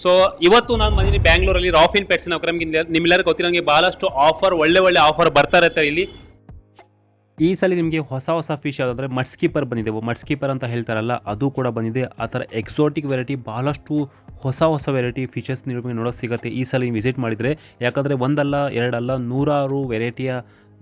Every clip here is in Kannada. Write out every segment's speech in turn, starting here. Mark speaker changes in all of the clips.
Speaker 1: ಸೊ ಇವತ್ತು ನಾನು ಬಂದಿನಿ ಬ್ಯಾಂಗ್ಳೂರಲ್ಲಿ ರಾಫಿನ್ ಪೆಟ್ಸ್ ನಮ್ಗೆ ನಿಮ್ಮೆಲ್ಲರಿಗೂ ಗೊತ್ತಿರೋಂಗೆ ಬಹಳಷ್ಟು ಆಫರ್ ಒಳ್ಳೆ ಆಫರ್ ಬರ್ತಾ ಇರುತ್ತೆ ಇಲ್ಲಿ. ಈ ಸಲ ನಿಮಗೆ ಹೊಸ ಫಿಶ್ ಯಾವುದಂದರೆ ಮಡ್ ಸ್ಕೀಪರ್ ಬಂದಿದೆ. ಮಡ್ ಸ್ಕೀಪರ್ ಅಂತ ಹೇಳ್ತಾರಲ್ಲ, ಅದು ಕೂಡ ಬಂದಿದೆ. ಆ ಥರ ಎಕ್ಸಾಟಿಕ್ ವೆರೈಟಿ ಭಾಳಷ್ಟು ಹೊಸ ವೆರೈಟಿ ಫಿಶಸ್ ನಿಮಗೆ ನೋಡೋಕೆ ಸಿಗುತ್ತೆ ಈ ಸಲ ನೀವು ವಿಸಿಟ್ ಮಾಡಿದರೆ. ಯಾಕಂದರೆ ಒಂದಲ್ಲ ಎರಡಲ್ಲ 100 ವೆರೈಟಿಯ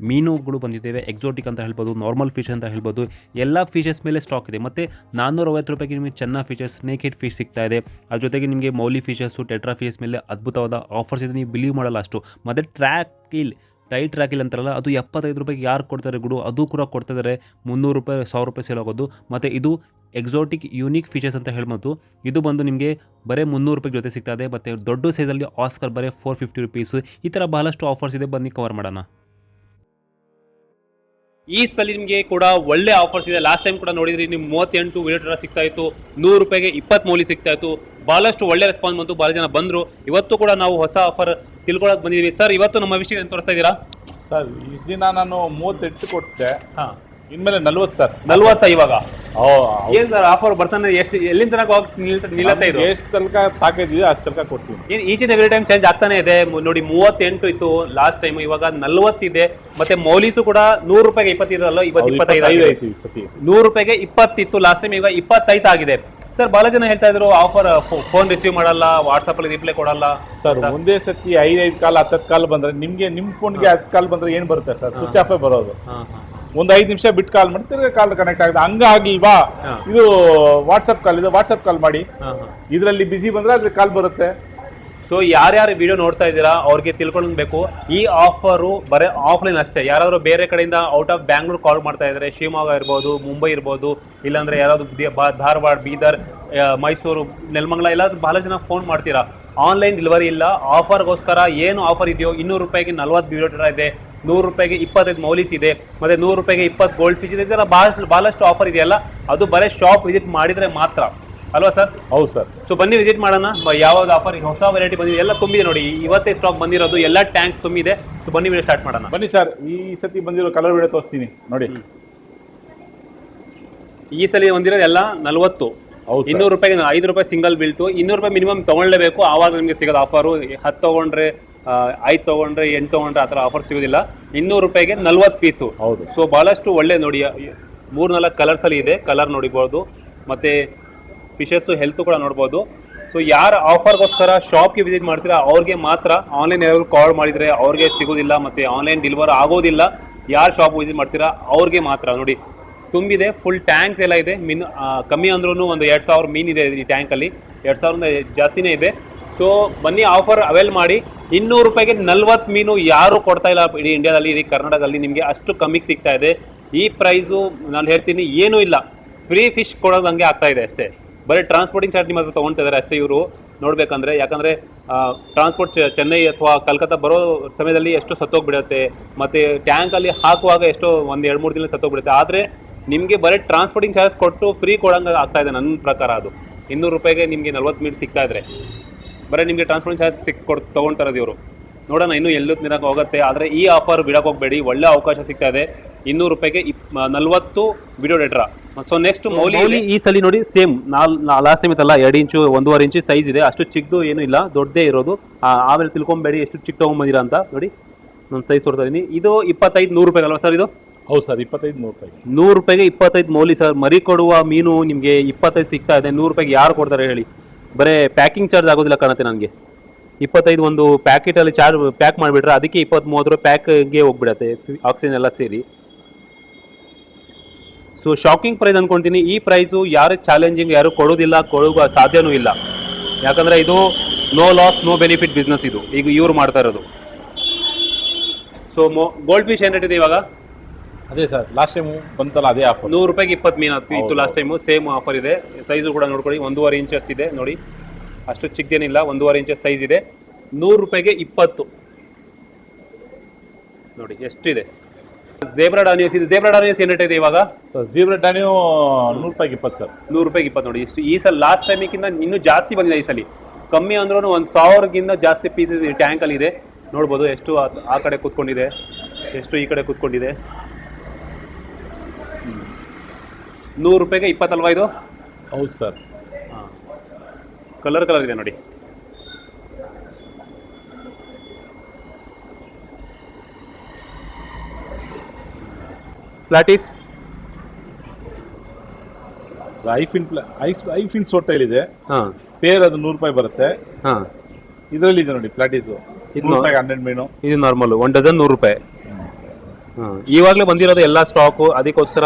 Speaker 1: ಮೀನುಗಳು ಬಂದಿದ್ದೇವೆ. ಎಕ್ಸಾಟಿಕ್ ಅಂತ ಹೇಳ್ಬೋದು, ನಾರ್ಮಲ್ ಫಿಶ್ ಅಂತ ಹೇಳ್ಬೋದು. ಎಲ್ಲ ಫಿಶಸ್ ಮೇಲೆ ಸ್ಟಾಕ್ ಇದೆ. ಮತ್ತು 450 ರೂಪಾಯಿಗೆ ನಿಮಗೆ ಚೆನ್ನ ಫಿಶಸ್, ಸ್ನೇಕ್ ಹೆಡ್ ಫಿಶ್ ಸಿಗ್ತಾ ಇದೆ. ಅದ್ರ ಜೊತೆಗೆ ನಿಮಗೆ ಮೌಲಿ ಫಿಶಸ್ಸು, ಟೆಟ್ರಾ ಫಿಶಸ್ ಮೇಲೆ ಅದ್ಭುತವಾದ ಆಫರ್ಸ್ ಇದೆ, ನೀವು ಬಿಲೀವ್ ಮಾಡಲ್ಲ ಅಷ್ಟು. ಮತ್ತು ಟ್ರೈಲ್ ಅಂತಾರಲ್ಲ, ಅದು 75 ರೂಪಾಯಿಗೆ ಯಾರು ಕೊಡ್ತಾರೆ ಗುಡು, ಅದು ಕೂಡ ಕೊಡ್ತಿದ್ದಾರೆ. 300 ರೂಪಾಯಿ 1000 ರೂಪಾಯಿ ಸೇಲ್ ಆಗೋದು. ಮತ್ತು ಇದು ಎಕ್ಸಾಟಿಕ್ ಯೂನಿಕ್ ಫಿಶಸ್ ಅಂತ ಹೇಳ್ಬೋದು. ಇದು ಬಂದು ನಿಮಗೆ ಬರೀ 300 ರೂಪಾಯಿ ಜೊತೆ ಸಿಗ್ತಾ ಇದೆ. ಮತ್ತು ದೊಡ್ಡ ಸೈಜಲ್ಲಿ ಆಸ್ಕರ್ ಬರೀ 450 ರೂಪೀಸು. ಈ ಥರ ಬಹಳಷ್ಟು ಆಫರ್ಸ್ ಇದೆ, ಬನ್ನಿ ಕವರ್ ಮಾಡೋಣ. ಈ ಸಲ ನಿಮಗೆ ಕೂಡ ಒಳ್ಳೆ ಆಫರ್ಸ್ ಇದೆ. ಲಾಸ್ಟ್ ಟೈಮ್ ಕೂಡ ನೋಡಿದ್ರಿ ನೀವು 38 ವಿಡಿಯೋ ಸಿಗ್ತಾ ಇತ್ತು, 100 ರೂಪಾಯಿಗೆ 20 ಮೌಲಿ ಸಿಗ್ತಾ ಇತ್ತು. ಭಾಳಷ್ಟು ಒಳ್ಳೆ ರೆಸ್ಪಾನ್ಸ್ ಬಂತು, ಭಾಳ ಜನ ಬಂದರು. ಇವತ್ತು ಕೂಡ ನಾವು ಹೊಸ ಆಫರ್ ತಿಳ್ಕೊಳಕ್ಕೆ ಬಂದಿದ್ದೀವಿ. ಸರ್, ಇವತ್ತು ನಮ್ಮ ವಿಷಯ ಏನು ತೋರಿಸ್ತಾ ಇದ್ದೀರಾ?
Speaker 2: ಸರ್, ಇಷ್ಟು ದಿನ ನಾನು 38 ಕೊಟ್ಟೆ, ಇನ್ಮೇಲೆ 40 ಸರ್.
Speaker 1: 40 ಇವಾಗ? ಏನು ಸರ್ ಆಫರ್ ಬರ್ತಾನೆ? ಎಷ್ಟು ಎಲ್ಲಿಂದ ತನಕ ನಿಲ್ಲತ್ತೆ ಇದು?
Speaker 2: ಎಷ್ಟು ತನಕ ತಾಕಿದೆಯೋ ಅಷ್ಟು ತನಕ ಕೊಡ್ತೀವಿ.
Speaker 1: ಏನು each and every time change ಆಗ್ತಾನೆ ಇದೆ. ನೋಡಿ 38 ಇತ್ತು ಲಾಸ್ಟ್ ಟೈಮ್, ಇವಾಗ 40 ಇದೆ. ಮತ್ತೆ ಮೌಲಿಸು ಕೂಡ 100 ರೂಪಾಯಿಗೆ 20 ಇರಲ್ಲ, ಇವತ್ತು 25 ಆಗಿದೆ. 100 ರೂಪಾಯಿಗೆ 20 ಇತ್ತು ಲಾಸ್ಟ್ ಟೈಮ್, ಇವಾಗ 25 ಆಗಿದೆ. ಸರ್, ಬಹಳ ಜನ ಹೇಳ್ತಾ ಇದ್ರು ಆಫರ್ ಫೋನ್ ರಿಸೀವ್ ಮಾಡಲ್ಲ, ವಾಟ್ಸಪ್ ಅಲ್ಲಿ ರಿಪ್ಲೈ ಕೊಡಲ್ಲ.
Speaker 2: ಸರ್, ಒಂದೇ ಸತಿ 5 ಕಾಲ್ 10 ಕಾಲ್ ಬಂದ್ರೆ ನಿಮ್ಗೆ ನಿಮ್ ಫೋನ್ಗೆ 10 ಕಾಲ್ ಬಂದ್ರೆ ಏನ್ ಬರುತ್ತೆ ಸರ್? ಸ್ವಿಚ್ ಆಫ್ ಬರೋದು. ಒಂದು 5 ನಿಮಿಷ ಬಿಟ್ಟು ಕಾಲ್ ಮಾಡಿ ತಿರ್ಗಾ ಕಾಲ್ ಕನೆಕ್ಟ್ ಆಗಿದೆ. ಹಂಗ ಆಗಿಲ್ವಾ? ಇದು ವಾಟ್ಸಪ್ ಕಾಲ್, ಇದು ವಾಟ್ಸಪ್ ಕಾಲ್ ಮಾಡಿ, ಇದರಲ್ಲಿ ಬಿಸಿ ಬಂದ್ರೆ ಅದ್ರ ಕಾಲ್ ಬರುತ್ತೆ.
Speaker 1: ಸೊ ಯಾರ್ಯಾರು ವಿಡಿಯೋ ನೋಡ್ತಾ ಇದ್ದೀರಾ ಅವ್ರಿಗೆ ತಿಳ್ಕೊಳ್ಬೇಕು, ಈ ಆಫರು ಬರೀ ಆಫ್ಲೈನ್ ಅಷ್ಟೇ. ಯಾರಾದರೂ ಬೇರೆ ಕಡೆಯಿಂದ ಔಟ್ ಆಫ್ ಬ್ಯಾಂಗ್ಳೂರ್ ಕಾಲ್ ಮಾಡ್ತಾ ಇದ್ದಾರೆ, ಶಿವಮೊಗ್ಗ ಇರ್ಬೋದು, ಮುಂಬೈ ಇರ್ಬೋದು, ಇಲ್ಲಾಂದ್ರೆ ಯಾರಾದ್ರು ಧಾರವಾಡ, ಬೀದರ್, ಮೈಸೂರು, ನೆಲಮಂಗಲ, ಎಲ್ಲಾದ್ರೂ ಬಹಳ ಜನ ಫೋನ್ ಮಾಡ್ತೀರಾ. ಆನ್ಲೈನ್ ಡೆಲಿವರಿ ಇಲ್ಲ. ಆಫರ್ಗೋಸ್ಕರ ಏನು ಆಫರ್ ಇದೆಯೋ, 200 ರೂಪಾಯಿಗೆ 40 ವಿಡಿಯೋ ಡೇಟಾ ಇದೆ, 100 ರೂಪಾಯಿಗೆ 25 ಮೌಲಿಸ್ ಇದೆ, ಮತ್ತೆ 100 ರೂಪಾಯಿಗೆ 20 ಗೋಲ್ಡ್ ಫಿಶ್ ಇದೆ. ಇದೆಲ್ಲ ಬಹಳಷ್ಟು ಆಫರ್ ಇದೆಯಲ್ಲ, ಅದು ಬರೀ ಶಾಪ್ ವಿಸಿಟ್ ಮಾಡಿದ್ರೆ ಮಾತ್ರ ಅಲ್ವಾ ಸರ್?
Speaker 2: ಹೌದು ಸರ್.
Speaker 1: ಸೊ ಬನ್ನಿ ವಿಸಿಟ್ ಮಾಡೋಣ. ಯಾವ್ದು ಆಫರ್, ಹೊಸ ವೆರೈಟಿ ಬಂದಿದೆ, ಎಲ್ಲ ತುಂಬಿದೆ ನೋಡಿ. ಇವತ್ತೇ ಸ್ಟಾಕ್ ಬಂದಿರೋದು, ಎಲ್ಲ ಟ್ಯಾಂಕ್ಸ್ ತುಂಬಿದೆ. ಸೊ ಬನ್ನಿ ವಿಡಿಯೋ ಸ್ಟಾರ್ಟ್ ಮಾಡೋಣ.
Speaker 2: ಬನ್ನಿ ಸರ್, ಈ ಸತಿ ಬಂದಿರೋ ಕಲರ್ ವಿಡಿಯೋ ತೋರಿಸ್ತೀನಿ ನೋಡಿ.
Speaker 1: ಈ ಸಲ ಬಂದಿರೋದು ಎಲ್ಲ 40. 200 ರೂಪಾಯಿಗೆ 5 ರೂಪಾಯಿ ಸಿಂಗಲ್ ಬೀಳ್ತು. 200 ರೂಪಾಯಿ ಮಿನಿಮಮ್ ತಗೊಳ್ಳೇಬೇಕು, ಆವಾಗ ನಿಮಗೆ ಸಿಗೋದು ಆಫರು. 10 ತಗೊಂಡ್ರೆ 5 ತಗೊಂಡ್ರೆ 8 ತಗೊಂಡ್ರೆ ಆ ಥರ ಆಫರ್ ಸಿಗೋದಿಲ್ಲ. 200 ರೂಪಾಯಿಗೆ 40 ಪೀಸು.
Speaker 2: ಹೌದು.
Speaker 1: ಸೊ ಬಹಳಷ್ಟು ಒಳ್ಳೆ ನೋಡಿ, 3-4 ಕಲರ್ಸ್ ಅಲ್ಲಿ ಇದೆ. ಕಲರ್ ನೋಡಿಬಹುದು, ಮತ್ತೆ ಫಿಶಸ್ ಹೆಲ್ತ್ ಕೂಡ ನೋಡ್ಬೋದು. ಸೊ ಯಾರು ಆಫರ್ಗೋಸ್ಕರ ಶಾಪ್ಗೆ ವಿಸಿಟ್ ಮಾಡ್ತೀರಾ ಅವ್ರಿಗೆ ಮಾತ್ರ. ಆನ್ಲೈನ್ ಯಾರು ಕಾಲ್ ಮಾಡಿದರೆ ಅವ್ರಿಗೆ ಸಿಗೋದಿಲ್ಲ, ಮತ್ತು ಆನ್ಲೈನ್ ಡೆಲಿವರ್ ಆಗೋದಿಲ್ಲ. ಯಾರು ಶಾಪ್ ವಿಸಿಟ್ ಮಾಡ್ತೀರಾ ಅವ್ರಿಗೆ ಮಾತ್ರ. ನೋಡಿ ತುಂಬಿದೆ, ಫುಲ್ ಟ್ಯಾಂಕ್ಸ್ ಎಲ್ಲ ಇದೆ. ಮೀನು ಕಮ್ಮಿ ಅಂದ್ರೂ ಒಂದು 2000 ಮೀನಿದೆ ಈ ಟ್ಯಾಂಕಲ್ಲಿ, 2000 ಜಾಸ್ತಿನೇ ಇದೆ. ಸೊ ಬನ್ನಿ ಆಫರ್ ಅವೈಲ್ ಮಾಡಿ. 200 ರೂಪಾಯಿಗೆ 40 ಮೀನು ಯಾರು ಕೊಡ್ತಾ ಇಲ್ಲ ಇಡೀ ಇಂಡಿಯಾದಲ್ಲಿ, ಇಡೀ ಕರ್ನಾಟಕದಲ್ಲಿ ನಿಮಗೆ ಅಷ್ಟು ಕಮ್ಮಿಗೆ ಸಿಗ್ತಾ ಇದೆ. ಈ ಪ್ರೈಸು ನಾನು ಹೇಳ್ತೀನಿ ಏನೂ ಇಲ್ಲ, ಫ್ರೀ ಫಿಶ್ ಕೊಡೋದು ಹಂಗೆ ಆಗ್ತಾ ಇದೆ ಅಷ್ಟೇ. ಬರೀ ಟ್ರಾನ್ಸ್ಪೋರ್ಟಿಂಗ್ ಚಾರ್ಜ್ ನಿಮ್ಮ ಹತ್ರ ತೊಗೊಳ್ತಾ ಇದ್ದಾರೆ ಅಷ್ಟೇ ಇವರು ನೋಡಬೇಕಂದ್ರೆ. ಯಾಕಂದರೆ ಟ್ರಾನ್ಸ್ಪೋರ್ಟ್ ಚೆನ್ನೈ ಅಥವಾ ಕಲ್ಕತ್ತಾ ಬರೋ ಸಮಯದಲ್ಲಿ ಎಷ್ಟೋ ಸತ್ತೋಗ್ಬಿಡುತ್ತೆ, ಮತ್ತು ಟ್ಯಾಂಕಲ್ಲಿ ಹಾಕುವಾಗ ಎಷ್ಟೋ 1-2-3 ದಿನ ಸತ್ತೋಗ್ಬಿಡುತ್ತೆ. ಆದರೆ ನಿಮಗೆ ಬರೀ ಟ್ರಾನ್ಸ್ಪೋರ್ಟಿಂಗ್ ಚಾರ್ಜ್ ಕೊಟ್ಟು ಫ್ರೀ ಕೊಡೋಂಗೆ ಆಗ್ತಾ ಇದೆ ನನ್ನ ಪ್ರಕಾರ. ಅದು 200 ರೂಪಾಯಿಗೆ ನಿಮಗೆ 40 ಮೀನು ಸಿಗ್ತಾ ಇದ್ರೆ ಬರೀ ನಿಮಗೆ ಟ್ರಾನ್ಸ್ಪೋರ್ಟಿಂಗ್ ಚಾರ್ಜ್ ತೊಗೊಳ್ತಾರದು ಇವರು. ನೋಡೋಣ ಇನ್ನೂ ಎಲ್ಲೂ ದಿನಕ್ಕೆ ಹೋಗುತ್ತೆ. ಆದರೆ ಈ ಆಫರ್ ಬಿಡೋಕೆ ಹೋಗಬೇಡಿ, ಒಳ್ಳೆ ಅವಕಾಶ ಸಿಗ್ತಾ ಇದೆ. 200 ರೂಪಾಯಿಗೆ 40 ವಿಡಿಯೋ ಡೇಟ್ರಾ. ಸೊ ನೆಕ್ಸ್ಟ್ ಮೌಲಿ ಈ ಸಲ ನೋಡಿ ಸೇಮ್ ಲಾಸ್ಟ್ ಟೈಮ್ ಇತ್ತಲ್ಲ, 2 ಇಂಚು 1.5 ಇಂಚು ಸೈಜ್ ಇದೆ. ಅಷ್ಟು ಚಿಕ್ಕದು ಏನೂ ಇಲ್ಲ, ದೊಡ್ಡದೇ ಇರೋದು. ಆಮೇಲೆ ತಿಳ್ಕೊಂಬೇಡಿ ಎಷ್ಟು ಚಿಕ್ಕ ತೊಗೊಂಬಂದಿರಾ ಅಂತ. ನೋಡಿ ನಾನು ಸೈಜ್ ತೋರ್ತಾ ಇದ್ದೀನಿ. ಇದು 25-100 ರೂಪಾಯಿ ಅಲ್ವಾ ಸರ್ ಇದು?
Speaker 2: ಹೌದು ಸರ್, 25-100 ರೂಪಾಯಿ.
Speaker 1: 100 ರೂಪಾಯಿಗೆ 25 ಮೌಲಿ ಸರ್. ಮರಿ ಕೊಡುವ ಮೀನು ನಿಮಗೆ 25 ಸಿಗ್ತಾ ಇದೆ. 100 ರೂಪಾಯಿಗೆ ಯಾರು ಕೊಡ್ತಾರೆ ಹೇಳಿ? ಬರೀ ಪ್ಯಾಕಿಂಗ್ ಚಾರ್ಜ್ ಆಗೋದಿಲ್ಲ ಕಾಣುತ್ತೆ ನನಗೆ. 25 ಒಂದು ಪ್ಯಾಕೆಟಲ್ಲಿ ಪ್ಯಾಕ್ ಮಾಡಿಬಿಟ್ರೆ ಅದಕ್ಕೆ 20-30 ರೂಪಾಯಿ ಪ್ಯಾಕ್ಗೆ ಹೋಗ್ಬಿಡತ್ತೆ, ಆಕ್ಸಿಜನ್ ಎಲ್ಲ ಸೇರಿ. ಸೊ ಶಾಕಿಂಗ್ ಪ್ರೈಸ್ ಅಂದ್ಕೊಳ್ತೀನಿ. ಈ ಪ್ರೈಸು ಯಾರು ಚಾಲೆಂಜಿಂಗ್ ಯಾರು ಕೊಡೋದಿಲ್ಲ, ಕೊಡುವ ಸಾಧ್ಯನೂ ಇಲ್ಲ. ಯಾಕಂದರೆ ಇದು no loss no benefit business ಇದು ಈಗ ಇವ್ರು ಮಾಡ್ತಾ ಇರೋದು. ಸೊ ಗೋಲ್ಡ್ ಫಿಶ್ ಏನು ರೇಟ್ ಇದೆ ಇವಾಗ?
Speaker 2: ಅದೇ ಸರ್, ಲಾಸ್ಟ್ ಟೈಮು ಬಂತಲ್ಲ ಅದೇ ಆಫರ್.
Speaker 1: 100 ರೂಪಾಯಿಗೆ 20 ಮೀನು ಇತ್ತು ಲಾಸ್ಟ್ ಟೈಮು, ಸೇಮ್ ಆಫರ್ ಇದೆ. ಸೈಜು ಕೂಡ ನೋಡ್ಕೊಳ್ಳಿ, 1.5 ಇಂಚಸ್ ಇದೆ ನೋಡಿ, ಅಷ್ಟು ಚಿಕ್ಕದೇನಿಲ್ಲ, 1.5 ಇಂಚಸ್ ಸೈಜ್ ಇದೆ. 100 ರೂಪಾಯಿಗೆ 20 ನೋಡಿ ಎಷ್ಟಿದೆ. ಝೇಬ್ರಾ ಡಾನಿಯಸ್ ಇದೆ. ಝೇಬ್ರಾ ಡಾನಿಯಸ್ ಏನು ರೇಟ್ ಇದೆ ಇವಾಗ?
Speaker 2: ಸರ್, ಝೀಬ್ರಾ ಡಾನಿಯೋ 100 ರೂಪಾಯಿಗೆ 20 ಸರ್.
Speaker 1: 100 ರೂಪಾಯಿಗೆ 20 ನೋಡಿ. ಈ ಸಲ ಲಾಸ್ಟ್ ಟೈಮಿಗಿಂತ ಇನ್ನೂ ಜಾಸ್ತಿ ಬಂದಿದೆ ಈ ಸಲ. ಕಮ್ಮಿ ಅಂದ್ರೂ 1000ಗಿಂತ ಜಾಸ್ತಿ ಪೀಸಸ್ ಈ ಟ್ಯಾಂಕಲ್ಲಿ ಇದೆ. ನೋಡ್ಬೋದು ಎಷ್ಟು ಆ ಕಡೆ ಕೂತ್ಕೊಂಡಿದೆ, ಎಷ್ಟು ಈ ಕಡೆ ಕೂತ್ಕೊಂಡಿದೆ. 100 ರೂಪಾಯಿಗೆ 20 ಅಲ್ವಾ ಇದು?
Speaker 2: ಹೌದು ಸರ್.
Speaker 1: ಕಲರ್ ಇದೆ ನೋಡಿ. ಪ್ಲಾಟಿಸ್
Speaker 2: ಐಫಿನ್ ಸೋಟೈಲ್ ಇದೆ,
Speaker 1: ಹಾಂ
Speaker 2: ಪೇರ್ ಅದು 100 ರೂಪಾಯಿ ಬರುತ್ತೆ.
Speaker 1: ಹಾಂ
Speaker 2: ಇದರಲ್ಲಿ ಇದೆ ನೋಡಿ ಪ್ಲಾಟಿಸ್,
Speaker 1: ಇದು
Speaker 2: 100 ರೂಪಾಯಿ 100 ಮೀನು.
Speaker 1: ಇದು ನಾರ್ಮಲ್ 1 ಡಜನ್ 100 ರೂಪಾಯಿ. ಹಾಂ ಇವಾಗಲೇ ಬಂದಿರೋದು ಎಲ್ಲ ಸ್ಟಾಕು, ಅದಕ್ಕೋಸ್ಕರ